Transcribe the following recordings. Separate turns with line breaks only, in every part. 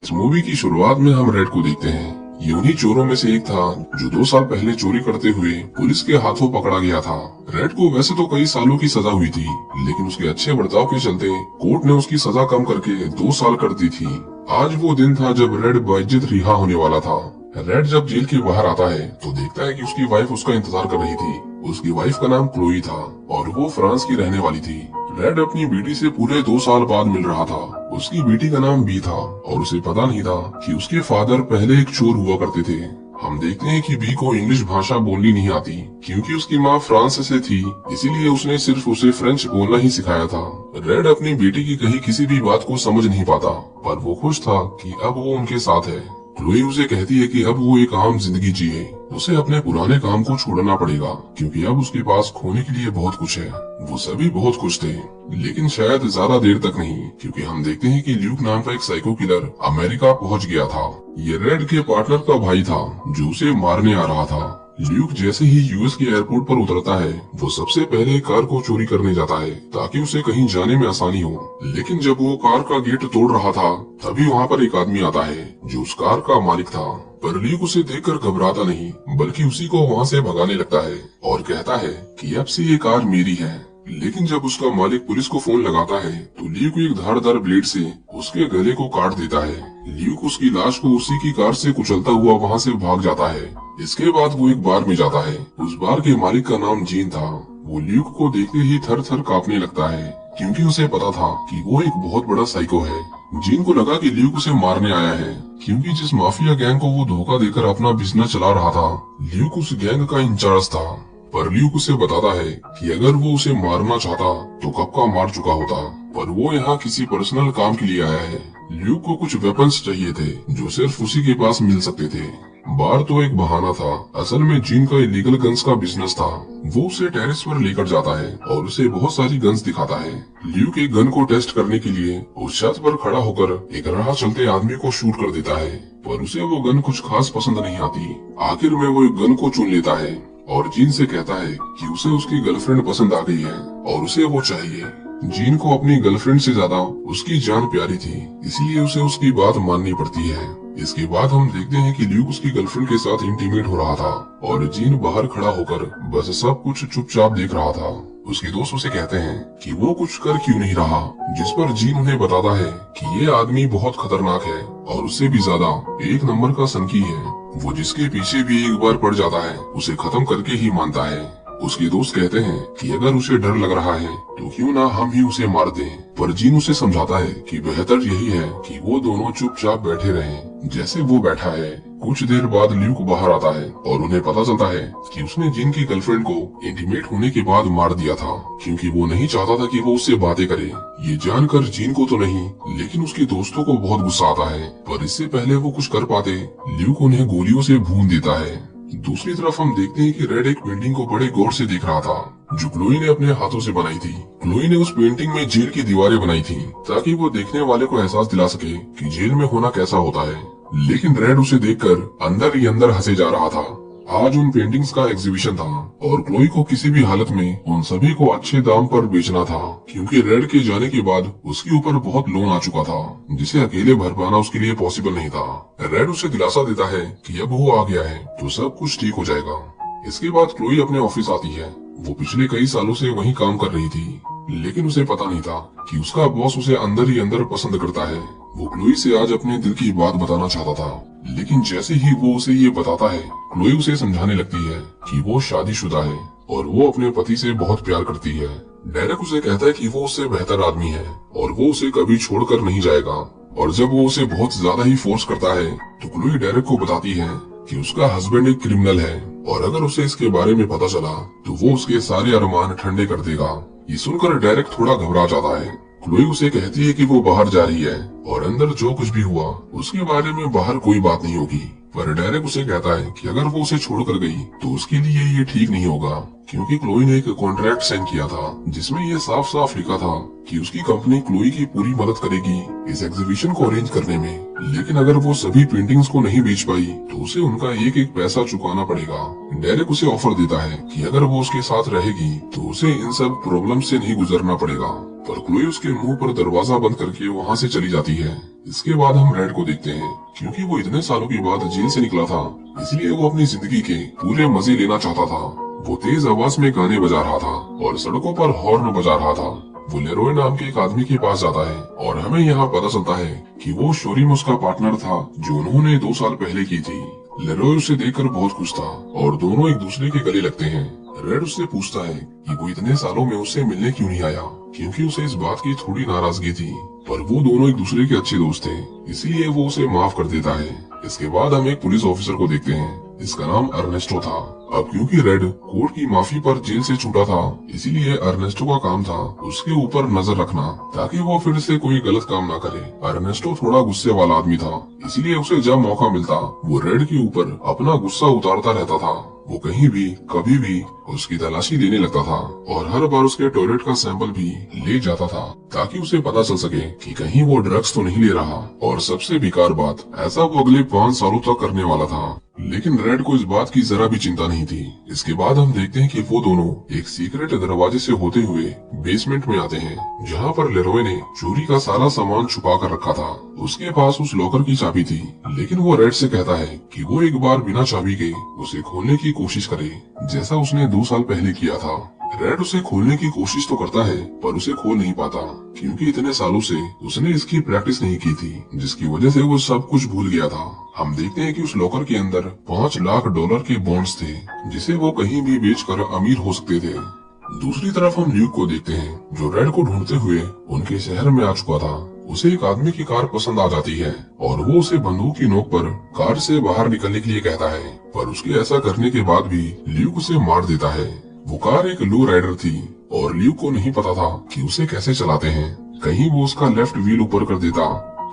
इस मूवी की शुरुआत में हम रेड को देखते हैं। ये उन्हीं चोरों में से एक था जो 2 साल पहले चोरी करते हुए पुलिस के हाथों पकड़ा गया था। रेड को वैसे तो कई सालों की सजा हुई थी, लेकिन उसके अच्छे बर्ताव के चलते कोर्ट ने उसकी सजा कम करके 2 साल कर दी थी। आज वो दिन था जब रेड बाइज्जत रिहा होने वाला था। रेड जब जेल के बाहर आता है तो देखता है कि उसकी वाइफ उसका इंतजार कर रही थी। उसकी वाइफ का नाम क्लोई था और वो फ्रांस की रहने वाली थी। रेड अपनी बेटी से पूरे 2 साल बाद मिल रहा था। उसकी बेटी का नाम बी था और उसे पता नहीं था कि उसके फादर पहले एक चोर हुआ करते थे। हम देखते हैं कि बी को इंग्लिश भाषा बोलनी नहीं आती क्योंकि उसकी माँ फ्रांस से थी, इसीलिए उसने सिर्फ उसे फ्रेंच बोलना ही सिखाया था। रेड अपनी बेटी की कही किसी भी बात को समझ नहीं पाता, पर वो खुश था कि अब वो उनके साथ है। क्लोई उसे कहती है कि अब वो एक आम जिंदगी जिए, उसे अपने पुराने काम को छोड़ना पड़ेगा क्योंकि अब उसके पास खोने के लिए बहुत कुछ है। वो सभी बहुत खुश थे, लेकिन शायद ज्यादा देर तक नहीं, क्योंकि हम देखते हैं कि ल्यूक नाम का एक साइको किलर अमेरिका पहुंच गया था। ये रेड के पार्टनर का भाई था जो उसे मारने आ रहा था। ल्यूक जैसे ही यूएस के एयरपोर्ट पर उतरता है, वो सबसे पहले कार को चोरी करने जाता है ताकि उसे कहीं जाने में आसानी हो। लेकिन जब वो कार का गेट तोड़ रहा था, तभी वहाँ पर एक आदमी आता है जो उस कार का मालिक था। पर ल्यूक उसे देखकर घबराता नहीं, बल्कि उसी को वहाँ से भगाने लगता है और कहता है कि अब से ये कार मेरी है। लेकिन जब उसका मालिक पुलिस को फोन लगाता है तो ल्यूक एक धारदार ब्लेड से उसके गले को काट देता है। ल्यूक उसकी लाश को उसी की कार से कुचलता हुआ वहाँ से भाग जाता है। इसके बाद वो एक बार में जाता है। उस बार के मालिक का नाम जीन था। वो ल्यूक को देखते ही थर थर कांपने लगता है क्योंकि उसे पता था कि वो एक बहुत बड़ा साइको है। जीन को लगा कि ल्यूक उसे मारने आया है, क्योंकि जिस माफिया गैंग को वो धोखा देकर अपना बिजनेस चला रहा था, ल्यूक उस गैंग का इंचार्ज था। पर ल्यूक उसे बताता है कि अगर वो उसे मारना चाहता तो कब का मार चुका होता, पर वो यहाँ किसी पर्सनल काम के लिए आया है। ल्यूक को कुछ वेपन्स चाहिए थे जो सिर्फ उसी के पास मिल सकते थे। बार तो एक बहाना था, असल में जीन का इलीगल गन्स का बिजनेस था। वो उसे टेरेस पर लेकर जाता है और उसे बहुत सारी गन्स दिखाता है। ल्यूक एक गन को टेस्ट करने के लिए उस छत पर खड़ा होकर एक राह चलते आदमी को शूट कर देता है, पर उसे वो गन कुछ खास पसंद नहीं आती। आखिर में वो एक गन को चुन लेता है और जीन से कहता है कि उसे उसकी गर्लफ्रेंड पसंद आ गई है और उसे वो चाहिए। जीन को अपनी गर्लफ्रेंड से ज्यादा उसकी जान प्यारी थी, इसलिए उसे उसकी बात माननी पड़ती है। इसके बाद हम देखते हैं कि ल्यूक उसकी गर्लफ्रेंड के साथ इंटीमेट हो रहा था और जीन बाहर खड़ा होकर बस सब कुछ चुपचाप देख रहा था। उसके दोस्त उसे कहते हैं कि वो कुछ कर क्यों नहीं रहा, जिस पर जीन उन्हें बताता है कि ये आदमी बहुत खतरनाक है और उससे भी ज्यादा एक नंबर का सनकी है। वो जिसके पीछे भी एक बार पड़ जाता है उसे खत्म करके ही मानता है। उसके दोस्त कहते हैं कि अगर उसे डर लग रहा है तो क्यों ना हम ही उसे मार दें, पर जीन उसे समझाता है कि बेहतर यही है कि वो दोनों चुपचाप बैठे रहें जैसे वो बैठा है। कुछ देर बाद ल्यूक बाहर आता है और उन्हें पता चलता है कि उसने जीन की गर्लफ्रेंड को इंटीमेट होने के बाद मार दिया था, क्योंकि वो नहीं चाहता था कि वो उससे बातें करे। ये जानकर जीन को तो नहीं, लेकिन उसके दोस्तों को बहुत गुस्सा आता है, पर इससे पहले वो कुछ कर पाते, ल्यूक उन्हें गोलियों से भून देता है। दूसरी तरफ हम देखते हैं कि रेड एक पेंटिंग को बड़े गौर से देख रहा था जो क्लोई ने अपने हाथों से बनाई थी। क्लोई ने उस पेंटिंग में जेल की दीवारें बनाई थी ताकि वो देखने वाले को एहसास दिला सके कि जेल में होना कैसा होता है, लेकिन रेड उसे देखकर अंदर ही अंदर हंसे जा रहा था। आज उन पेंटिंग्स का एग्जीबिशन था और क्लोई को किसी भी हालत में उन सभी को अच्छे दाम पर बेचना था, क्योंकि रेड के जाने के बाद उसके ऊपर बहुत लोन आ चुका था जिसे अकेले भर पाना उसके लिए पॉसिबल नहीं था। रेड उसे दिलासा देता है कि अब वो आ गया है तो सब कुछ ठीक हो जाएगा। इसके बाद क्लोई अपने ऑफिस आती है। वो पिछले कई सालों से वहीं काम कर रही थी, लेकिन उसे पता नहीं था कि उसका बॉस उसे अंदर ही अंदर पसंद करता है। वो क्लोई से आज अपने दिल की बात बताना चाहता था, लेकिन जैसे ही वो उसे ये बताता है, क्लोई उसे समझाने लगती है कि वो शादीशुदा है और वो अपने पति से बहुत प्यार करती है। डेरेक उसे कहता है कि वो उससे बेहतर आदमी है और वो उसे कभी छोड़कर नहीं जाएगा। और जब वो उसे बहुत ज्यादा ही फोर्स करता है तो क्लोई डेरेक को बताती है कि उसका हस्बैंड एक क्रिमिनल है और अगर उसे इसके बारे में पता चला तो वो उसके सारे अरमान ठंडे कर देगा। ये सुनकर डेरेक थोड़ा घबरा जाता है। क्लोई उसे कहती है कि वो बाहर जा रही है और अंदर जो कुछ भी हुआ उसके बारे में बाहर कोई बात नहीं होगी, पर डेरेक उसे कहता है कि अगर वो उसे छोड़कर गई तो उसके लिए ये ठीक नहीं होगा, क्योंकि क्लोई ने एक कॉन्ट्रैक्ट साइन किया था जिसमें ये साफ साफ लिखा था कि उसकी कंपनी क्लोई की पूरी मदद करेगी इस एग्जीबिशन को अरेंज करने में। लेकिन अगर वो सभी पेंटिंग्स को नहीं बेच पाई तो उसे उनका एक एक पैसा चुकाना पड़ेगा। डेरेक उसे ऑफर देता है कि अगर वो उसके साथ रहेगी तो उसे इन सब प्रॉब्लम से नहीं गुजरना पड़ेगा, पर क्लोई उसके मुंह पर दरवाजा बंद करके वहाँ से चली जाती है। इसके बाद हम रेड को देखते हैं। क्योंकि वो इतने सालों के बाद जेल से निकला था, इसलिए वो अपनी जिंदगी के पूरे मजे लेना चाहता था। वो तेज आवाज में गाने बजा रहा था और सड़कों पर हॉर्न बजा रहा था। वो लेरोय नाम के एक आदमी के पास जाता है और हमें यहाँ पता चलता है कि वो शोरी में उसका पार्टनर था जो उन्होंने 2 साल पहले की थी। लेरोय उसे देखकर बहुत खुश था और दोनों एक दूसरे के गले लगते हैं। रेड उससे पूछता है कि वो इतने सालों में उससे मिलने क्यों नहीं आया, क्योंकि उसे इस बात की थोड़ी नाराजगी थी, पर वो दोनों एक दूसरे के अच्छे दोस्त थे, इसलिए वो उसे माफ कर देता है। इसके बाद हम एक पुलिस ऑफिसर को देखते हैं। इसका नाम अर्नेस्टो था। अब क्योंकि रेड कोर्ट की माफी पर जेल से छूटा था, इसीलिए अर्नेस्टो का काम था उसके ऊपर नजर रखना ताकि वो फिर से कोई गलत काम ना करे। अर्नेस्टो थोड़ा गुस्से वाला आदमी था, इसीलिए उसे जब मौका मिलता वो रेड के ऊपर अपना गुस्सा उतारता रहता था। वो कहीं भी कभी भी उसकी तलाशी लेने लगता था और हर बार उसके टॉयलेट का सैंपल भी ले जाता था ताकि उसे पता चल सके कि कहीं वो ड्रग्स तो नहीं ले रहा। और सबसे बेकार बात, ऐसा वो अगले 5 सालों तक करने वाला था। लेकिन रेड को इस बात की जरा भी चिंता नहीं थी। इसके बाद हम देखते हैं कि वो दोनों एक सीक्रेट दरवाजे से होते हुए बेसमेंट में आते हैं, जहाँ पर लेरोय ने चोरी का सारा सामान छुपा कर रखा था। उसके पास उस लॉकर की चाबी थी, लेकिन वो रेड से कहता है कि वो एक बार बिना चाबी के उसे खोलने की कोशिश करे, जैसा उसने 2 साल पहले किया था। रेड उसे खोलने की कोशिश तो करता है, पर उसे खोल नहीं पाता, क्योंकि इतने सालों से उसने इसकी प्रैक्टिस नहीं की थी, जिसकी वजह से वो सब कुछ भूल गया था। हम देखते हैं कि उस लॉकर के अंदर $5 लाख के बॉन्ड्स थे, जिसे वो कहीं भी बेचकर अमीर हो सकते थे। दूसरी तरफ हम ल्यूक को देखते हैं, जो रेड को ढूंढते हुए उनके शहर में आ चुका था। उसे एक आदमी की कार पसंद आ जाती है और वो उसे बंदूक की नोक पर कार से बाहर निकलने के लिए कहता है, पर उसके ऐसा करने के बाद भी ल्यूक उसे मार देता है। वो कार एक लो राइडर थी और ल्यूक को नहीं पता था कि उसे कैसे चलाते हैं। कहीं वो उसका लेफ्ट व्हील ऊपर कर देता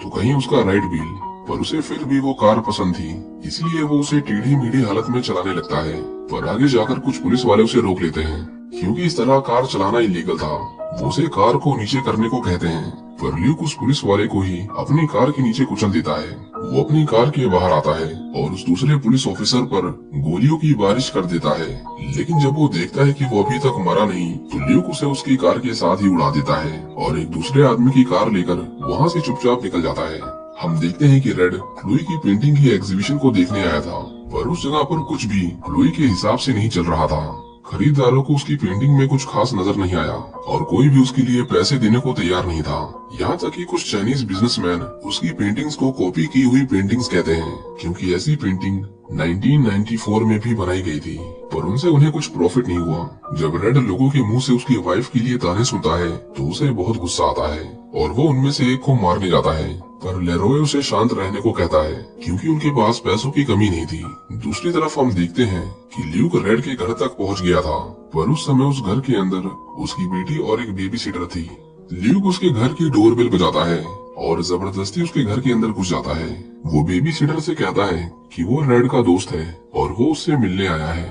तो कहीं उसका राइट व्हील, पर उसे फिर भी वो कार पसंद थी, इसलिए वो उसे टेढ़ी मेढ़ी हालत में चलाने लगता है। पर आगे जाकर कुछ पुलिस वाले उसे रोक लेते हैं, क्योंकि इस तरह कार चलाना इलीगल था। वो उसे कार को नीचे करने को कहते हैं, पर ल्यूक उस पुलिस वाले को ही अपनी कार के नीचे कुचल देता है। वो अपनी कार के बाहर आता है और उस दूसरे पुलिस ऑफिसर पर गोलियों की बारिश कर देता है। लेकिन जब वो देखता है कि वो अभी तक मरा नहीं, तो ल्यूक उसे उसकी कार के साथ ही उड़ा देता है और एक दूसरे आदमी की कार लेकर वहाँ से चुपचाप निकल जाता है। हम देखते हैं कि रेड क्लोई की पेंटिंग की एग्जीबिशन को देखने आया था, पर उस जगह पर कुछ भी क्लोई के हिसाब से नहीं चल रहा था। खरीदारों को उसकी पेंटिंग में कुछ खास नजर नहीं आया और कोई भी उसके लिए पैसे देने को तैयार नहीं था। यहाँ तक कि कुछ चाइनीज बिजनेसमैन उसकी पेंटिंग्स को कॉपी की हुई पेंटिंग्स कहते हैं, क्योंकि ऐसी पेंटिंग 1994 में भी बनाई गई थी, पर उनसे उन्हें कुछ प्रॉफिट नहीं हुआ। जब रेड लोगों के मुंह से उसकी वाइफ के लिए ताने सुनता है तो उसे बहुत गुस्सा आता है और वो उनमें से एक को मारने जाता है, पर लेरोय उसे शांत रहने को कहता है, क्योंकि उनके पास पैसों की कमी नहीं थी। दूसरी तरफ हम देखते हैं कि ल्यूक रेड के घर तक पहुंच गया था, पर उस समय उस घर के अंदर उसकी बेटी और एक बेबी सीटर थी। ल्यूक उसके घर की डोरबेल बजाता है और जबरदस्ती उसके घर के अंदर घुस जाता है। वो बेबी सीटर से कहता है कि वो रेड का दोस्त है और वो उससे मिलने आया है,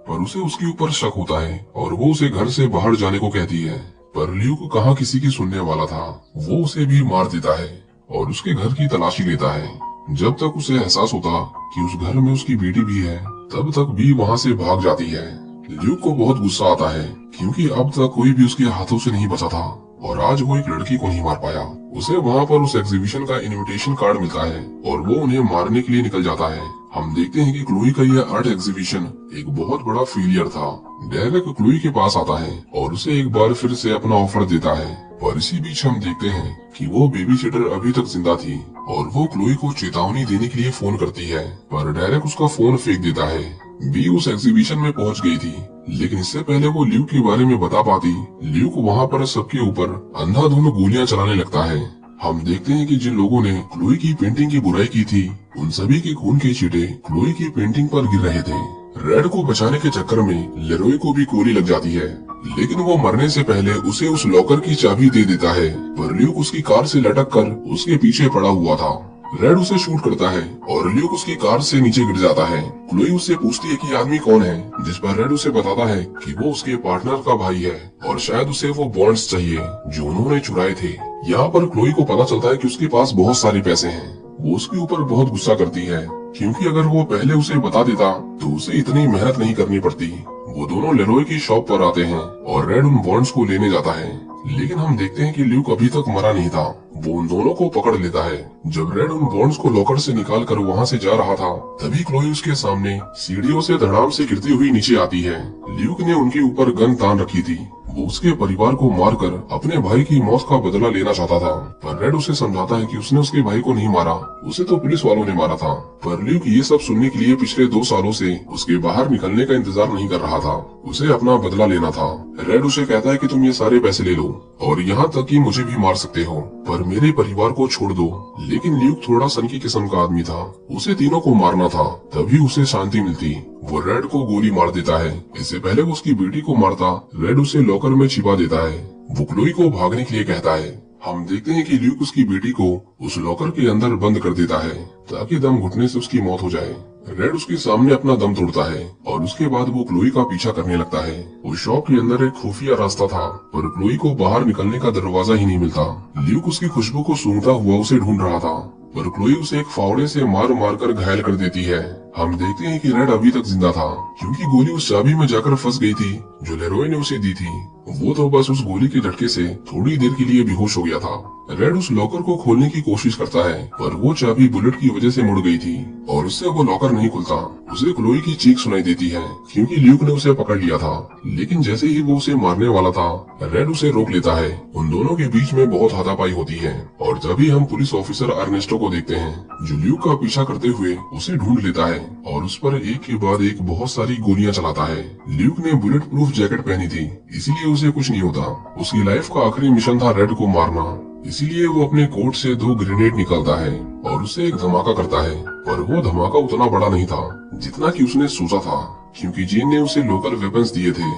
पर उसे उसके ऊपर शक होता है और वो उसे घर से बाहर जाने को कहती है। पर ल्यूक कहाँ किसी की सुनने वाला था, वो उसे भी मार देता है और उसके घर की तलाशी लेता है। जब तक उसे एहसास होता कि उस घर में उसकी बेटी भी है, तब तक भी वहाँ से भाग जाती है। ल्यूक को बहुत गुस्सा आता है, क्योंकि अब तक कोई भी उसके हाथों से नहीं बचा था और आज वो एक लड़की को नहीं मार पाया। उसे वहाँ पर उस एग्जीबिशन का इनविटेशन कार्ड मिलता है और वो उन्हें मारने के लिए निकल जाता है। हम देखते हैं कि क्लोई का यह आर्ट एग्जीबिशन एक बहुत बड़ा फेलियर था। डेरेक क्लोई के पास आता है और उसे एक बार फिर से अपना ऑफर देता है, पर इसी बीच हम देखते हैं कि वो बेबी सिटर अभी तक जिंदा थी और वो क्लोई को चेतावनी देने के लिए फोन करती है, पर डेरेक उसका फोन फेंक देता है। बी उस एग्जीबिशन में पहुंच गई थी, लेकिन इससे पहले वो ल्यूक के बारे में बता पाती, ल्यूक वहाँ पर सबके ऊपर अंधाधुंध गोलियां चलाने लगता है। हम देखते हैं कि जिन लोगों ने क्लोई की पेंटिंग की बुराई की थी, उन सभी के खून के छींटे क्लोई की पेंटिंग पर गिर रहे थे। रेड को बचाने के चक्कर में लेरोय को भी गोली लग जाती है, लेकिन वो मरने से पहले उसे उस लॉकर की चाबी दे देता है, पर ल्यूक उसकी कार से लटक कर उसके पीछे पड़ा हुआ था। रेड उसे शूट करता है और ल्यूक उसकी कार से नीचे गिर जाता है। क्लोई उससे पूछती है कि ये आदमी कौन है, जिस पर रेड उसे बताता है कि वो उसके पार्टनर का भाई है और शायद उसे वो बॉन्ड्स चाहिए जो उन्होंने चुराए थे। यहाँ पर क्लोई को पता चलता है कि उसके पास बहुत सारे पैसे हैं। वो उसके ऊपर बहुत गुस्सा करती है क्योंकि अगर वो पहले उसे बता देता तो उसे इतनी मेहनत नहीं करनी पड़ती। वो दोनों लेरोय की शॉप पर आते हैं और रेड उन बॉन्ड्स को लेने जाता है, लेकिन हम देखते हैं कि ल्यूक अभी तक मरा नहीं था। वो उन दोनों को पकड़ लेता है। जब रेड उन बॉन्ड्स को लॉकर से निकाल कर वहाँ से जा रहा था, तभी क्लोई उसके सामने सीढ़ियों से धड़ाम से गिरती हुई नीचे आती है। ल्यूक ने उनके ऊपर गन तान रखी थी। वो उसके परिवार को मारकर अपने भाई की मौत का बदला लेना चाहता था, पर रेड उसे समझाता है कि उसने उसके भाई को नहीं मारा, उसे तो पुलिस वालों ने मारा था। पर ल्यूक ये सब सुनने के लिए पिछले 2 सालों से उसके बाहर निकलने का इंतजार नहीं कर रहा था। उसे अपना बदला लेना था। रेड उसे कहता है कि तुम ये सारे पैसे ले लो और यहाँ तक कि मुझे भी मार सकते हो, पर मेरे परिवार को छोड़ दो। लेकिन ल्यूक थोड़ा सनकी किस्म का आदमी था, उसे तीनों को मारना था, तभी उसे शांति मिलती। वो रेड को गोली मार देता है। इससे पहले वो उसकी बेटी को मारता, रेड उसे लॉकर में छिपा देता है। वो क्लोई को भागने के लिए कहता है। हम देखते हैं कि ल्यूक उसकी बेटी को उस लॉकर के अंदर बंद कर देता है ताकि दम घुटने से उसकी मौत हो जाए। रेड उसके सामने अपना दम तोड़ता है और उसके बाद वो क्लोई का पीछा करने लगता है। उस शॉप के अंदर एक खुफिया रास्ता था, पर क्लोई को बाहर निकलने का दरवाजा ही नहीं मिलता। ल्यूक उसकी खुशबू को सूंघता हुआ उसे ढूंढ रहा था, पर क्लोई उसे एक फावड़े से मार मार कर घायल कर देती है। हम देखते हैं कि रेड अभी तक जिंदा था क्योंकि गोली उस चाबी में जाकर फंस गई थी जो लेरोय ने उसे दी थी। वो तो बस उस गोली के झटके से थोड़ी देर के लिए बेहोश हो गया था। रेड उस लॉकर को खोलने की कोशिश करता है, पर वो चाबी बुलेट की वजह से मुड़ गई थी और उससे वो लॉकर नहीं खुलता। उसे क्लोई की चीख सुनाई देती है क्योंकि ल्यूक ने उसे पकड़ लिया था, लेकिन जैसे ही वो उसे मारने वाला था, रेड उसे रोक लेता है। उन दोनों के बीच में बहुत हाथापाई होती है और तभी हम पुलिस ऑफिसर अर्नेस्टो को देखते हैं जो ल्यूक का पीछा करते हुए उसे ढूंढ लेता है और उस पर एक के बाद एक बहुत सारी गोलियां चलाता है। ल्यूक ने बुलेट प्रूफ जैकेट पहनी थी, इसीलिए उसे कुछ नहीं होता। उसकी लाइफ का आखिरी मिशन था रेड को मारना, इसीलिए वो अपने कोट से 2 ग्रेनेड निकालता है और उससे एक धमाका करता है, पर वो धमाका उतना बड़ा नहीं था जितना कि उसने सोचा था, क्योंकि जीन ने उसे लोकल वेपन्स दिए थे।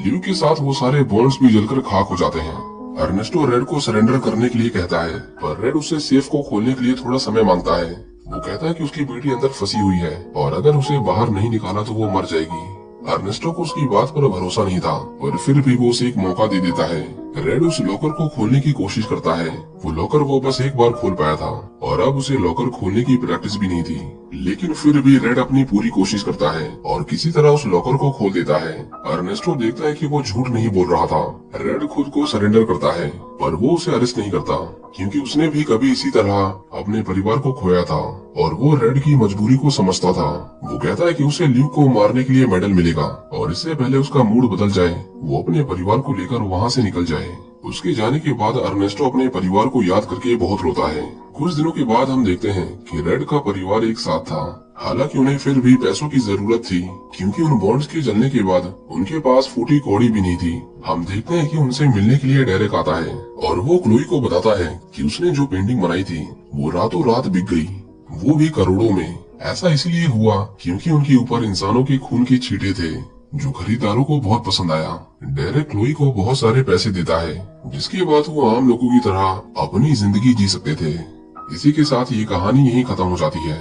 ल्यूक के साथ वो सारे बॉन्ड्स भी जलकर खाक हो जाते हैं। अर्नेस्टो रेड को सरेंडर करने के लिए कहता है, पर रेड उससे सेफ को खोलने के लिए थोड़ा समय मांगता है। वो कहता है कि उसकी बेटी अंदर फंसी हुई है और अगर उसे बाहर नहीं निकाला तो वो मर जाएगी। अर्नेस्टो को उसकी बात पर भरोसा नहीं था, पर फिर भी वो उसे एक मौका दे देता है। रेड उस लॉकर को खोलने की कोशिश करता है। वो लॉकर वो बस एक बार खोल पाया था और अब उसे लॉकर खोलने की प्रैक्टिस भी नहीं थी, लेकिन फिर भी रेड अपनी पूरी कोशिश करता है और किसी तरह उस लॉकर को खोल देता है। अर्नेस्टो देखता है कि वो झूठ नहीं बोल रहा था। रेड खुद को सरेंडर करता है, पर वो उसे अरेस्ट नहीं करता क्योंकि उसने भी कभी इसी तरह अपने परिवार को खोया था और वो रेड की मजबूरी को समझता था। वो कहता है कि उसे ल्यूक को मारने के लिए मेडल मिलेगा और इससे पहले उसका मूड बदल जाए, वो अपने परिवार को लेकर वहाँ से निकल जाए। उसके जाने के बाद अर्नेस्टो अपने परिवार को याद करके बहुत रोता है। कुछ दिनों के बाद हम देखते हैं कि रेड का परिवार एक साथ था, हालांकि उन्हें फिर भी पैसों की जरूरत थी क्योंकि उन बॉन्ड्स के जलने के बाद उनके पास फूटी कौड़ी भी नहीं थी। हम देखते हैं कि उनसे मिलने के लिए डेरेक आता है और वो क्लोई को बताता है कि उसने जो पेंटिंग बनाई थी वो रातों रात बिक गई, वो भी करोड़ों में। ऐसा इसलिए हुआ क्योंकि उनके ऊपर इंसानों के खून के छींटे थे जो खरीदारों को बहुत पसंद आया। डेरेक क्लोई को बहुत सारे पैसे देता है जिसके बाद वो आम लोगों की तरह अपनी जिंदगी जी सकते थे। इसी के साथ ये कहानी यहीं खत्म हो जाती है।